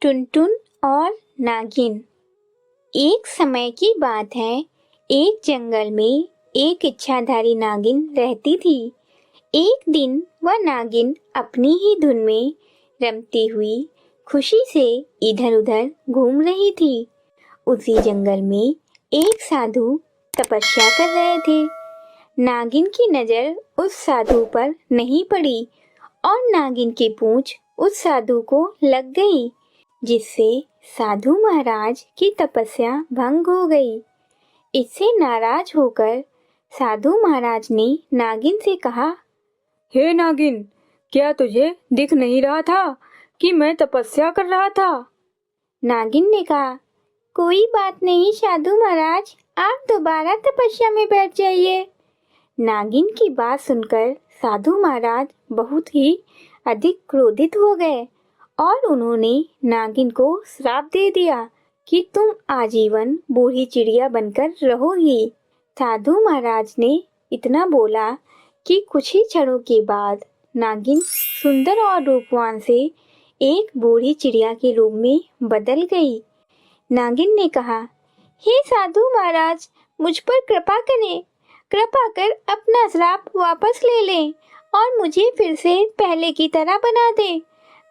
टुनटुन और नागिन। एक समय की बात है, एक जंगल में एक इच्छाधारी नागिन रहती थी। एक दिन वह नागिन अपनी ही धुन में रमती हुई खुशी से इधर-उधर घूम रही थी। उसी जंगल में एक साधु तपस्या कर रहे थे। नागिन की नजर उस साधु पर नहीं पड़ी और नागिन की पूंछ उस साधु को लग गई, जिससे साधु महाराज की तपस्या भंग हो गई। इससे नाराज होकर साधु महाराज ने नागिन से कहा, हे नागिन, क्या तुझे दिख नहीं रहा था कि मैं तपस्या कर रहा था? नागिन ने कहा, कोई बात नहीं साधु महाराज, आप दोबारा तपस्या में बैठ जाइए। नागिन की बात सुनकर साधु महाराज बहुत ही अधिक क्रोधित हो गए और उन्होंने नागिन को श्राप दे दिया कि तुम आजीवन बूढ़ी चिड़िया बनकर रहोगी। साधु महाराज ने इतना बोला कि कुछ ही क्षणों के बाद नागिन सुंदर और रूपवान से एक बूढ़ी चिड़िया के रूप में बदल गई। नागिन ने कहा, हे साधु महाराज, मुझ पर कृपा करें, कृपा कर अपना श्राप वापस ले लें और मुझे फिर से पहले की तरह बना दें।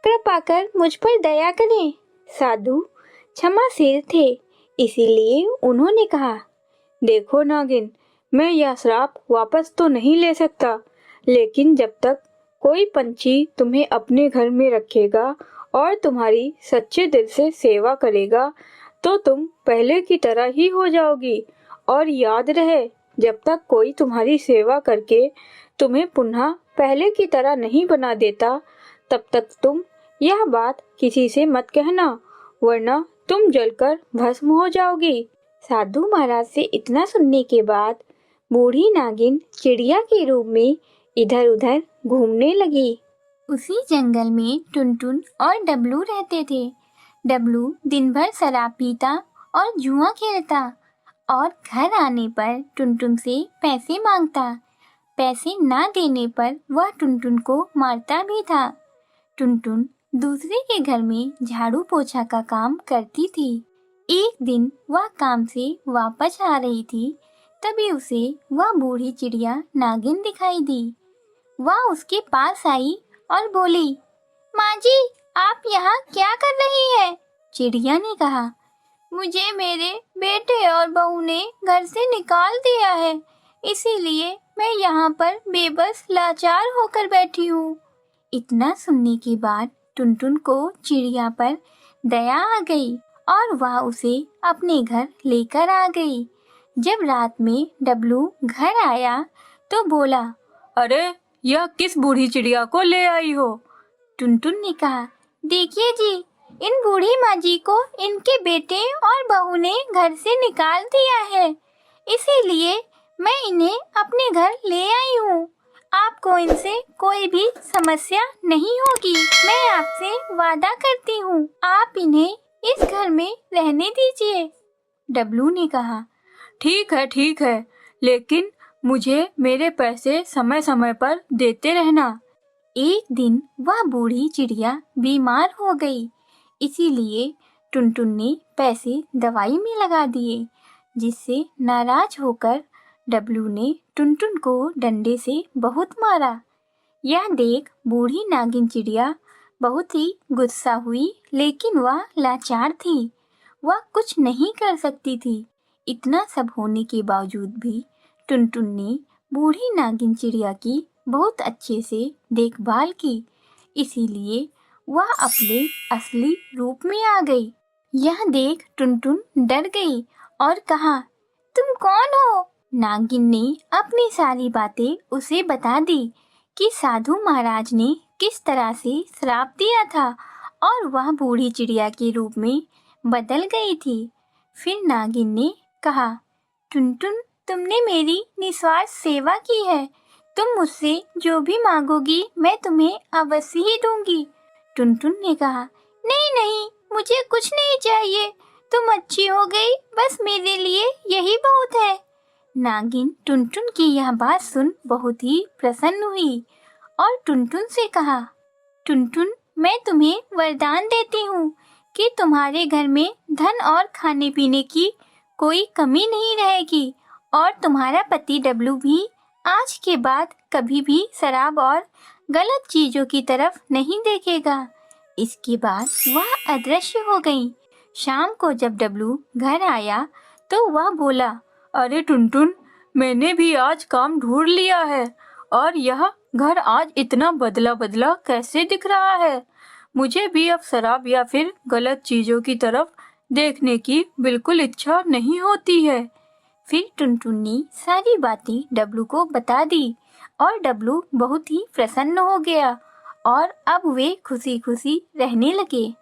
कृपा कर मुझ पर दया करें। साधु क्षमाशील थे, इसीलिए उन्होंने कहा, देखो नागिन, मैं यह श्राप वापस तो नहीं ले सकता, लेकिन जब तक कोई पंछी तुम्हें अपने घर में रखेगा और तुम्हारी सच्चे दिल से सेवा करेगा तो तुम पहले की तरह ही हो जाओगी। और याद रहे, जब तक कोई तुम्हारी सेवा करके तुम्हें पुनः पहले की तरह नहीं बना देता, तब तक तुम यह बात किसी से मत कहना, वरना तुम जलकर भस्म हो जाओगी। साधु महाराज से इतना सुनने के बाद बूढ़ी नागिन चिड़िया के रूप में इधर-उधर घूमने लगी। उसी जंगल में टुनटुन और डब्लू रहते थे। डब्लू दिन भर शराब पीता और जुआ खेलता और घर आने पर टुनटुन से पैसे मांगता। पैसे ना देने पर वह टुनटुन को मारता भी था। टुनटुन दूसरे के घर में झाड़ू पोछा का काम करती थी। एक दिन वह काम से वापस आ रही थी, तभी उसे वह बूढ़ी चिड़िया नागिन दिखाई दी। वह उसके पास आई और बोली, माँ जी, आप यहाँ क्या कर रही है? चिड़िया ने कहा, मुझे मेरे बेटे और बहू ने घर से निकाल दिया है, इसीलिए मैं यहाँ पर बेबस लाचार होकर बैठी हूँ। इतना सुनने के बाद टुनटुन को चिड़िया पर दया आ गई और वह उसे अपने घर लेकर आ गई। जब रात में डब्लू घर आया तो बोला, अरे, यह किस बूढ़ी चिड़िया को ले आई हो? टुनटुन ने कहा, देखिए जी, इन बूढ़ी माँ जी को इनके बेटे और बहू ने घर से निकाल दिया है, इसीलिए मैं इन्हें अपने घर ले आई हूँ। आपको इनसे कोई भी समस्या नहीं होगी। मैं आपसे वादा करती हूँ, आप इन्हें इस घर में रहने दीजिए। डब्लू ने कहा, ठीक है, लेकिन मुझे मेरे पैसे समय समय पर देते रहना। एक दिन वह बूढ़ी चिड़िया बीमार हो गई, इसीलिए टुनटुन ने पैसे दवाई में लगा दिए, जिससे नाराज होकर डब्लू ने टुनटुन को डंडे से बहुत मारा। यह देख बूढ़ी नागिन चिड़िया बहुत ही गुस्सा हुई, लेकिन वह लाचार थी, वह कुछ नहीं कर सकती थी। इतना सब होने के बावजूद भी टुनटुन ने बूढ़ी नागिन चिड़िया की बहुत अच्छे से देखभाल की, इसीलिए वह अपने असली रूप में आ गई। यह देख टुनटुन डर गई और कहा, तुम कौन हो? नागिन ने अपनी सारी बातें उसे बता दी कि साधु महाराज ने किस तरह से श्राप दिया था और वह बूढ़ी चिड़िया के रूप में बदल गई थी। फिर नागिन ने कहा, टुनटुन, तुमने मेरी निस्वार्थ सेवा की है, तुम मुझसे जो भी मांगोगी मैं तुम्हें अवश्य ही दूंगी। टुनटुन ने कहा, नहीं नहीं, मुझे कुछ नहीं चाहिए, तुम अच्छी हो गई, बस मेरे लिए यही बहुत है। नागिन टुनटुन की यह बात सुन बहुत ही प्रसन्न हुई और टुनटुन से कहा, टुनटुन, मैं तुम्हें वरदान देती हूँ कि तुम्हारे घर में धन और खाने पीने की कोई कमी नहीं रहेगी और तुम्हारा पति डब्लू भी आज के बाद कभी भी शराब और गलत चीजों की तरफ नहीं देखेगा। इसके बाद वह अदृश्य हो गई। शाम को जब डब्लू घर आया तो वह बोला, अरे टुनटुन, मैंने भी आज काम ढूंढ लिया है और यह घर आज इतना बदला बदला कैसे दिख रहा है। मुझे भी अब शराब या फिर गलत चीजों की तरफ देखने की बिल्कुल इच्छा नहीं होती है। फिर टुनटुन ने सारी बातें डब्लू को बता दी और डब्लू बहुत ही प्रसन्न हो गया और अब वे खुशी खुशी रहने लगे।